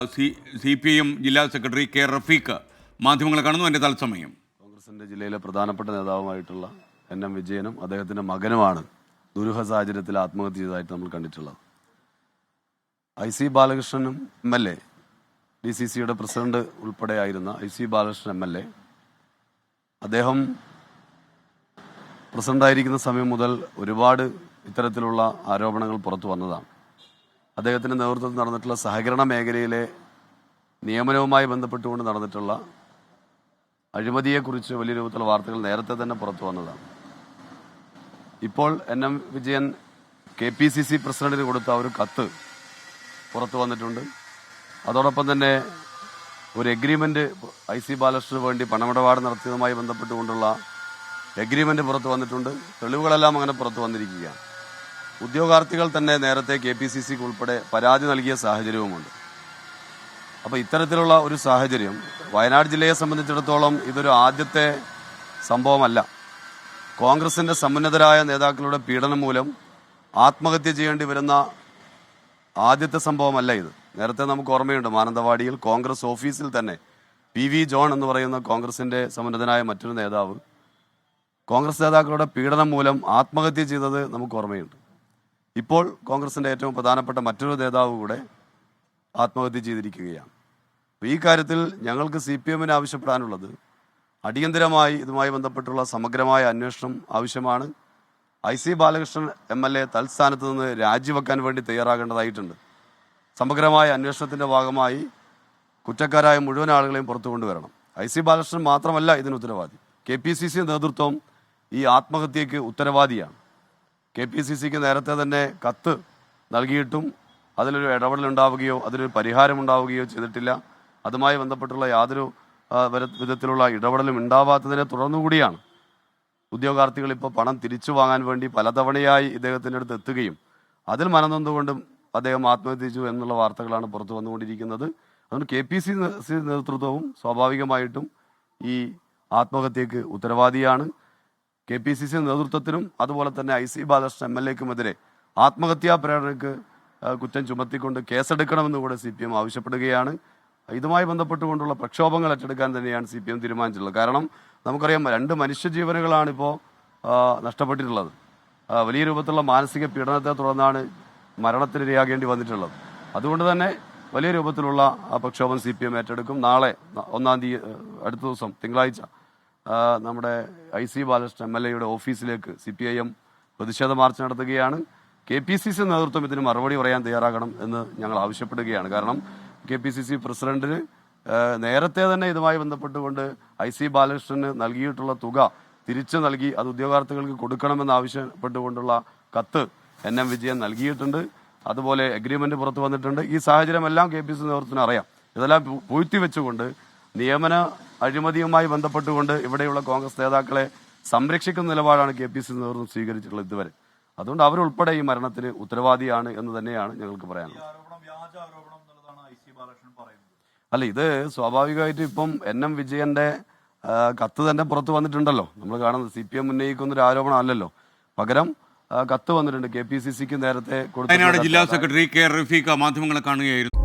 CPIM ജില്ലാ secretary K Rafeeq മാധ്യമങ്ങളെ കാണുന്നു. എൻ്റെ തത്സമയം. കോൺഗ്രസിന്റെ ജില്ലയിലെ പ്രധാനപ്പെട്ട നേതാവുമായിട്ടുള്ള NM വിജയനും അദ്ദേഹത്തിന്റെ മകനുമാണ് ദുരൂഹ സാഹചര്യത്തിൽ ആത്മഹത്യ ചെയ്തതായിട്ട് നമ്മൾ കണ്ടിട്ടുള്ളത്. IC ബാലകൃഷ്ണനും MLA, DCCയുടെ പ്രസിഡന്റ് ഉൾപ്പെടെയായിരുന്ന IC ബാലകൃഷ്ണൻ MLA, അദ്ദേഹം പ്രസിഡന്റായിരിക്കുന്ന സമയം മുതൽ ഒരുപാട് ഇത്തരത്തിലുള്ള ആരോപണങ്ങൾ പുറത്തു വന്നതാണ്. അദ്ദേഹത്തിന്റെ നേതൃത്വത്തിൽ നടന്നിട്ടുള്ള സഹകരണ മേഖലയിലെ നിയമനവുമായി ബന്ധപ്പെട്ടുകൊണ്ട് നടന്നിട്ടുള്ള അഴിമതിയെക്കുറിച്ച് വലിയ രൂപത്തിലുള്ള വാർത്തകൾ നേരത്തെ തന്നെ പുറത്തു വന്നതാണ്. ഇപ്പോൾ NM വിജയൻ KPCC പ്രസിഡന്റിന് കൊടുത്ത ഒരു കത്ത് പുറത്തു വന്നിട്ടുണ്ട്. അതോടൊപ്പം തന്നെ ഒരു എഗ്രിമെന്റ് IC ബാലകൃഷ്ണന് വേണ്ടി പണമിടപാട് നടത്തിയതുമായി ബന്ധപ്പെട്ടുകൊണ്ടുള്ള എഗ്രിമെന്റ് പുറത്തു വന്നിട്ടുണ്ട്. തെളിവുകളെല്ലാം അങ്ങനെ പുറത്തു വന്നിരിക്കുകയാണ്. ഉദ്യോഗാർത്ഥികൾ തന്നെ നേരത്തെ KPCCക്ക് ഉൾപ്പെടെ പരാതി നൽകിയ സാഹചര്യവുമുണ്ട്. അപ്പോൾ ഇത്തരത്തിലുള്ള ഒരു സാഹചര്യം വയനാട് ജില്ലയെ സംബന്ധിച്ചിടത്തോളം ഇതൊരു ആദ്യത്തെ സംഭവമല്ല. കോൺഗ്രസിന്റെ സമുന്നതരായ നേതാക്കളുടെ പീഡനം മൂലം ആത്മഹത്യ ചെയ്യേണ്ടി വരുന്ന ആദ്യത്തെ സംഭവമല്ല ഇത്. നേരത്തെ നമുക്ക് ഓർമ്മയുണ്ട്, മാനന്തവാടിയിൽ കോൺഗ്രസ് ഓഫീസിൽ തന്നെ PV ജോൺ എന്ന് പറയുന്ന കോൺഗ്രസിന്റെ സമുന്നതനായ മറ്റൊരു നേതാവ് കോൺഗ്രസ് നേതാക്കളുടെ പീഡനം മൂലം ആത്മഹത്യ ചെയ്തത് നമുക്ക് ഓർമ്മയുണ്ട്. ഇപ്പോൾ കോൺഗ്രസിന്റെ ഏറ്റവും പ്രധാനപ്പെട്ട മറ്റൊരു നേതാവ് കൂടെ ആത്മഹത്യ ചെയ്തിരിക്കുകയാണ്. ഈ കാര്യത്തിൽ ഞങ്ങൾക്ക് CPMന് ആവശ്യപ്പെടാനുള്ളത് അടിയന്തരമായി ഇതുമായി ബന്ധപ്പെട്ടുള്ള സമഗ്രമായ അന്വേഷണം ആവശ്യമാണ്. IC ബാലകൃഷ്ണൻ MLA തൽസ്ഥാനത്ത് നിന്ന് രാജിവെക്കാൻ വേണ്ടി തയ്യാറാകേണ്ടതായിട്ടുണ്ട്. സമഗ്രമായ അന്വേഷണത്തിന്റെ ഭാഗമായി കുറ്റക്കാരായ മുഴുവൻ ആളുകളെയും പുറത്തു കൊണ്ടുവരണം. IC ബാലകൃഷ്ണൻ മാത്രമല്ല ഇതിന് ഉത്തരവാദി. KPCC നേതൃത്വം ഈ ആത്മഹത്യക്ക് ഉത്തരവാദിയാണ്. KPCCക്ക് നേരത്തെ തന്നെ കത്ത് നൽകിയിട്ടും അതിലൊരു ഇടപെടലുണ്ടാവുകയോ അതിലൊരു പരിഹാരമുണ്ടാവുകയോ ചെയ്തിട്ടില്ല. അതുമായി ബന്ധപ്പെട്ടുള്ള യാതൊരു വിധത്തിലുള്ള ഇടപെടലും ഉണ്ടാവാത്തതിനെ തുടർന്നുകൂടിയാണ് ഉദ്യോഗാർത്ഥികൾ ഇപ്പോൾ പണം തിരിച്ചു വാങ്ങാൻ വേണ്ടി പലതവണയായി ഇദ്ദേഹത്തിൻ്റെ അടുത്ത് എത്തുകയും അതിൽ മനനൊന്നുകൊണ്ടും അദ്ദേഹം ആത്മഹത്യ ചെയ്തു എന്നുള്ള വാർത്തകളാണ് പുറത്തു വന്നുകൊണ്ടിരിക്കുന്നത്. അതുകൊണ്ട് KPCC നേതൃത്വവും സ്വാഭാവികമായിട്ടും ഈ ആത്മഹത്യക്ക് ഉത്തരവാദിയാണ്. KPCC നേതൃത്വത്തിനും അതുപോലെ തന്നെ IC ബാലകൃഷ്ണൻ MLAക്കുമെതിരെ ആത്മഹത്യാ പ്രേരണയ്ക്ക് കുറ്റം ചുമത്തിക്കൊണ്ട് കേസെടുക്കണമെന്ന് കൂടെ CPM ആവശ്യപ്പെടുകയാണ്. ഇതുമായി ബന്ധപ്പെട്ടുകൊണ്ടുള്ള പ്രക്ഷോഭങ്ങൾ ഏറ്റെടുക്കാൻ തന്നെയാണ് CPM തീരുമാനിച്ചിട്ടുള്ളത്. കാരണം നമുക്കറിയാം, 2 മനുഷ്യജീവനുകളാണ് ഇപ്പോൾ നഷ്ടപ്പെട്ടിട്ടുള്ളത്. വലിയ രൂപത്തിലുള്ള മാനസിക പീഡനത്തെ തുടർന്നാണ് മരണത്തിനിരയാകേണ്ടി വന്നിട്ടുള്ളത്. അതുകൊണ്ട് തന്നെ വലിയ രൂപത്തിലുള്ള പ്രക്ഷോഭം CPM ഏറ്റെടുക്കും. നാളെ 1-ാം തീയതി, അടുത്ത ദിവസം തിങ്കളാഴ്ച, നമ്മുടെ IC ബാലകൃഷ്ണൻ MLAയുടെ ഓഫീസിലേക്ക് CPIM പ്രതിഷേധ മാർച്ച് നടത്തുകയാണ്. KPCC നേതൃത്വം ഇതിന് മറുപടി പറയാൻ തയ്യാറാകണം എന്ന് ഞങ്ങൾ ആവശ്യപ്പെടുകയാണ്. കാരണം KPCC പ്രസിഡന്റിന് നേരത്തെ തന്നെ ഇതുമായി ബന്ധപ്പെട്ടുകൊണ്ട് IC ബാലകൃഷ്ണന് നൽകിയിട്ടുള്ള തുക തിരിച്ചു നൽകി അത് ഉദ്യോഗാർത്ഥികൾക്ക് കൊടുക്കണമെന്ന് ആവശ്യപ്പെട്ടുകൊണ്ടുള്ള കത്ത് NM വിജയൻ നൽകിയിട്ടുണ്ട്. അതുപോലെ എഗ്രിമെന്റ് പുറത്തു വന്നിട്ടുണ്ട്. ഈ സാഹചര്യമെല്ലാം KPCC നേതൃത്വത്തിന് അറിയാം. ഇതെല്ലാം പൂഴ്ത്തിവെച്ചുകൊണ്ട് നിയമന അഴിമതിയുമായി ബന്ധപ്പെട്ടുകൊണ്ട് ഇവിടെയുള്ള കോൺഗ്രസ് നേതാക്കളെ സംരക്ഷിക്കുന്ന നിലപാടാണ് KPCC നേതൃത്വം സ്വീകരിച്ചിട്ടുള്ളത് ഇതുവരെ. അതുകൊണ്ട് അവരുൾപ്പെടെ ഈ മരണത്തിന് ഉത്തരവാദിയാണ് എന്ന് തന്നെയാണ് ഞങ്ങൾക്ക് പറയാനുള്ളത്. അല്ല, ഇത് സ്വാഭാവികമായിട്ട് ഇപ്പം NM വിജയന്റെ കത്ത് തന്നെ പുറത്തു വന്നിട്ടുണ്ടല്ലോ. നമ്മൾ കാണുന്നത് CPM ഉന്നയിക്കുന്ന ഒരു ആരോപണം അല്ലല്ലോ. പകരം കത്ത് വന്നിട്ടുണ്ട് KPCCക്ക് നേരത്തെ കൊടുത്ത. ജില്ലാ സെക്രട്ടറി കെ റഫീഖ് മാധ്യമങ്ങളെ കാണുകയായിരുന്നു.